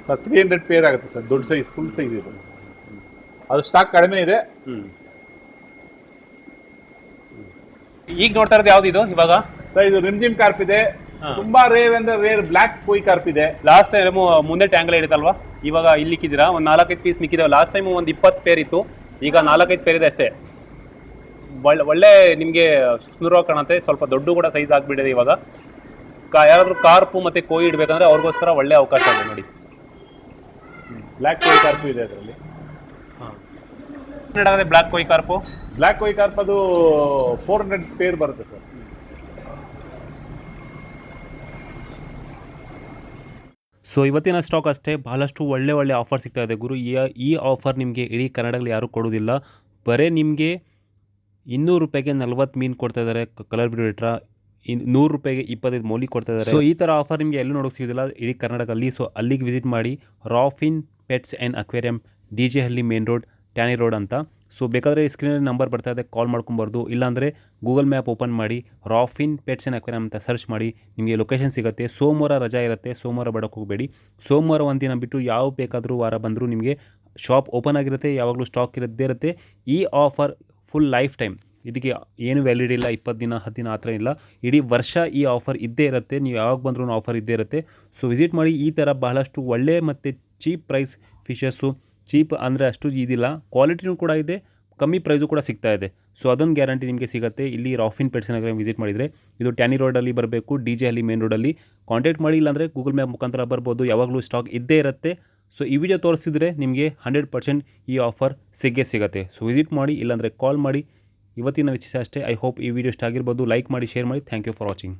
Speaker 2: ಸರ್? 300 ಪೇರ್ ಆಗುತ್ತೆ ಸರ್, ದೊಡ್ಡ ಸೈಜ್, ಫುಲ್ ಸೈಜ್ ಇದೆ. ಅದು ಸ್ಟಾಕ್ ಕಡಿಮೆ ಇದೆ.
Speaker 3: ಈಗ ನೋಡ್ತಾ ಇರೋದು ಯಾವ್ದು ಇದು ಇವಾಗ?
Speaker 2: ಸರ್ ಇದು ರಿಮ್ಜಿಮ್ ಕಾರ್ಪ್ ಇದೆ. ತುಂಬಾ ರೇರ್ ಅಂದ್ರೆ ರೇರ್ ಬ್ಲ್ಯಾಕ್ ಕೋಯಿ ಕಾರ್ಪ್ ಇದೆ.
Speaker 3: ಲಾಸ್ಟ್ ಟೈಮ್ ಮುಂದೆ ಟ್ಯಾಂಗಲ್ ಹಿಡಿತಲ್ವಾ, ಇವಾಗ ಇಲ್ಲಿ ಇಕ್ಕಿದ್ದೀರಾ ಒಂದು 4-5 ಪೀಸ್ ಮಿಕ್ಕಿದಾವೆ. ಲಾಸ್ಟ್ ಟೈಮ್ ಒಂದು 20 ಪೇರ್ ಇತ್ತು, ಈಗ 4-5 ಪೇರ್ ಇದೆ ಅಷ್ಟೇ. ಒಳ್ಳೆ ನಿಮಗೆ ಸುಂದರವಾಗಿ ಕಾಣುತ್ತೆ. ಸ್ವಲ್ಪ ದೊಡ್ಡ ಕೂಡ ಸೈಜ್ ಆಗಿಬಿಟ್ಟಿದೆ ಇವಾಗ. ಯಾರಾದರೂ ಕಾರ್ಪು ಮತ್ತು ಕೋಯಿ ಇಡಬೇಕಂದ್ರೆ ಅವ್ರಿಗೋಸ್ಕರ ಒಳ್ಳೆ ಅವಕಾಶ ಇದೆ ನೋಡಿ.
Speaker 2: ಬ್ಲ್ಯಾಕ್ ಕೋಯಿ ಕಾರ್ಪು ಇದೆ ಅದರಲ್ಲಿ.
Speaker 3: ಹಾಂ, black Koi carp.
Speaker 2: Black Koi carp ಅದು 400 ಪೇರ್ ಬರುತ್ತೆ ಸರ್.
Speaker 3: ಸೊ ಇವತ್ತಿನ ಸ್ಟಾಕ್ ಅಷ್ಟೇ, ಬಹಳಷ್ಟು ಒಳ್ಳೆ ಆಫರ್ ಸಿಗ್ತಾ ಇದೆ ಗುರು. ಈ ಆಫರ್ ನಿಮಗೆ ಇಡೀ ಕರ್ನಾಟಕದಲ್ಲಿ ಯಾರೂ ಕೊಡೋದಿಲ್ಲ. ಬರೀ ನಿಮಗೆ 200 ರೂಪಾಯಿಗೆ 40 ಮೀನು ಕೊಡ್ತಾ ಇದ್ದಾರೆ ಕಲರ್ ಬ್ರೀಡ್. 100 ರೂಪಾಯಿಗೆ 25 ಮೌಲಿ ಕೊಡ್ತಾ ಇದ್ದಾರೆ. ಸೊ ಈ ಥರ ಆಫರ್ ನಿಮಗೆ ಎಲ್ಲೂ ನೋಡೋಕೆ ಸಿಗೋದಿಲ್ಲ ಇಡೀ ಕರ್ನಾಟಕದಲ್ಲಿ. ಸೊ ಅಲ್ಲಿಗೆ ವಿಸಿಟ್ ಮಾಡಿ, ರಾಫಿನ್ ಪೆಟ್ಸ್ ಆ್ಯಂಡ್ ಅಕ್ವೇರಿಯಂ, DJ ಹಳ್ಳಿ ಮೇನ್ ರೋಡ್, ಟ್ಯಾನಿ ರೋಡ್ ಅಂತ. ಸೊ ಬೇಕಾದರೆ ಸ್ಕ್ರೀನಲ್ಲಿ ನಂಬರ್ ಬರ್ತಾ ಇದೆ, ಕಾಲ್ ಮಾಡ್ಕೊಬಾರ್ದು. ಇಲ್ಲಾಂದರೆ ಗೂಗಲ್ ಮ್ಯಾಪ್ ಓಪನ್ ಮಾಡಿ ರಾಫಿನ್ ಪೆಟ್ಸ್ ಆ್ಯಂಡ್ ಅಕ್ವೇರಿಯಂ ಅಂತ ಸರ್ಚ್ ಮಾಡಿ, ನಿಮಗೆ ಲೊಕೇಶನ್ ಸಿಗುತ್ತೆ. ಸೋಮವಾರ ರಜಾ ಇರುತ್ತೆ, ಸೋಮವಾರ ಬಡಕ್ಕೆ ಹೋಗಬೇಡಿ. ಸೋಮವಾರ ಒಂದಿನ ಬಿಟ್ಟು ಯಾವ ಬೇಕಾದರೂ ವಾರ ಬಂದರೂ ನಿಮಗೆ ಶಾಪ್ ಓಪನ್ ಆಗಿರುತ್ತೆ, ಯಾವಾಗಲೂ ಸ್ಟಾಕ್ ಇರುತ್ತೆ. ಈ ಆಫರ್ ಫುಲ್ ಲೈಫ್ ಟೈಮ್, ಇದಕ್ಕೆ ಏನು ವ್ಯಾಲಿಡ್ ಇಲ್ಲ, 20 ದಿನ 10 ದಿನ ಆ ಥರ ಇಲ್ಲ, ಇಡೀ ವರ್ಷ ಈ ಆಫರ್ ಇದ್ದೇ ಇರುತ್ತೆ. ನೀವು ಯಾವಾಗ ಬಂದರೂ ಆಫರ್ ಇದ್ದೇ ಇರುತ್ತೆ. ಸೊ ವಿಸಿಟ್ ಮಾಡಿ. ಈ ಥರ ಬಹಳಷ್ಟು ಒಳ್ಳೆ ಮತ್ತು ಚೀಪ್ ಪ್ರೈಸ್ ಫಿಶಸ್ಸು, ಚೀಪ್ ಅಂದರೆ ಅಷ್ಟು ಇದಿಲ್ಲ, ಕ್ವಾಲಿಟಿನೂ ಕೂಡ ಇದೆ, ಕಮ್ಮಿ ಪ್ರೈಸು ಕೂಡ ಸಿಗ್ತಾ ಇದೆ. ಸೊ ಅದೊಂದು ಗ್ಯಾರಂಟಿ ನಿಮಗೆ ಸಿಗುತ್ತೆ ಇಲ್ಲಿ ರಾಫಿನ್ ಪೆಟ್ಸ್ ನಗರ ವಿಸಿಟ್ ಮಾಡಿದರೆ. ಇದು ಟ್ಯಾನಿ ರೋಡಲ್ಲಿ ಬರಬೇಕು, DJ ಹಳ್ಳಿ ಮೇನ್ ರೋಡಲ್ಲಿ ಕಾಂಟ್ಯಾಕ್ಟ್ ಮಾಡಿ, ಇಲ್ಲಾಂದರೆ ಗೂಗಲ್ ಮ್ಯಾಪ್ ಮುಖಾಂತರ ಬರ್ಬೋದು, ಯಾವಾಗಲೂ ಸ್ಟಾಕ್ ಇದ್ದೇ ಇರುತ್ತೆ. ಸೊ ಈ ವಿಡಿಯೋ ತೋರಿಸಿದ್ರೆ ನಿಮಗೆ 100% ಈ ಆಫರ್ ಸಿಗುತ್ತೆ. ಸೊ ವಿಸಿಟ್ ಮಾಡಿ, ಇಲ್ಲಾಂದರೆ ಕಾಲ್ ಮಾಡಿ. ಇವತ್ತಿನ ವಿಷಯ ಅಷ್ಟೇ. ಐ ಹೋಪ್ ಈ ವಿಡಿಯೋ ಇಷ್ಟ ಆಗಿರ್ಬೋದು. ಲೈಕ್ ಮಾಡಿ, ಶೇರ್ ಮಾಡಿ. Thank you for watching.